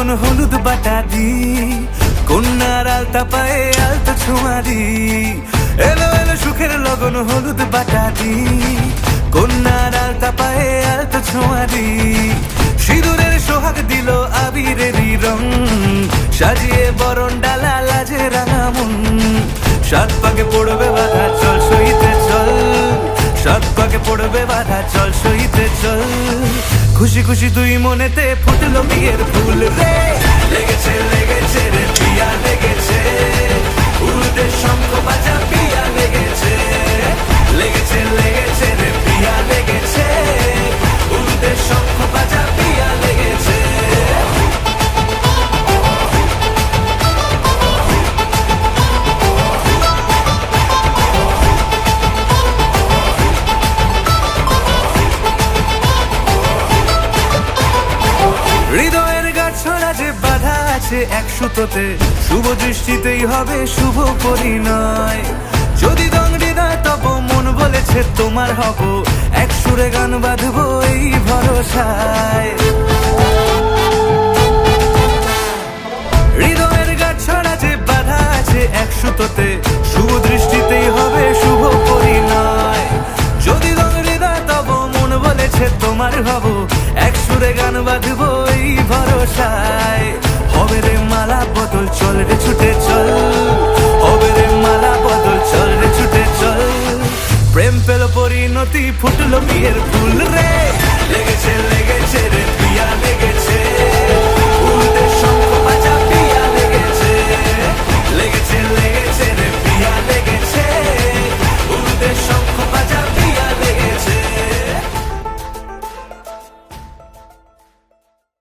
লগন হলুদ বাটা দি, কন্যার আলতা পায়ে আলতা ছোঁয়া দি। এলো এলো সুখের লগন হলুদ বাটা দি, কন্যার আলতা পায়ে আলতা ছোঁয়া দি। সিঁদুরের সোহাগ দিল আবিরেরই রং, সাজিয়ে বরণ ডালা লাজে রাঙা মন। সাত পাকে পড়বে বাধা চল সইতে চল, সাত পাকে পড়বে বাধা চল সইতে চল। খুশি খুশি দুই মনেতে ফুটলো বিয়ের ফুল রে, লেগেছে লেগেছে রে পিয়া লেগেছে, উল্টে শঙ্খ বাজা পিয়া লেগেছে। লেগেছে লেগেছে রে পিয়া লেগেছে, উল্টে শঙ্খ বাজা পিয়া লেগেছে। হৃদয়ের গাছড়া যে বাধা আছে এক সুতোতে, শুভ দৃষ্টিতেই হবে শুভ পরিণয়। যদি দংড়ি দেয় তব মন বলেছে তোমার হব, এক সুরে গান বাঁধবো এই ভরসায়। হৃদয়ের গাছড়া যে বাধা আছে এক সুতোতে, শুভ দৃষ্টিতেই হবে শুভ পরিণয়। যদি দংড়ি দেয় তব মন বলেছে তোমার হব, এক সুরে গান বাঁধবো এই ভরসায়। হবে রে মালা বদল চল রে ছুটে চল, হবে রে মালা বদল চল রে ছুটে চল। প্রেম পেল পরিণতি ফুটলো বিয়ের ফুল রে, লেগেছে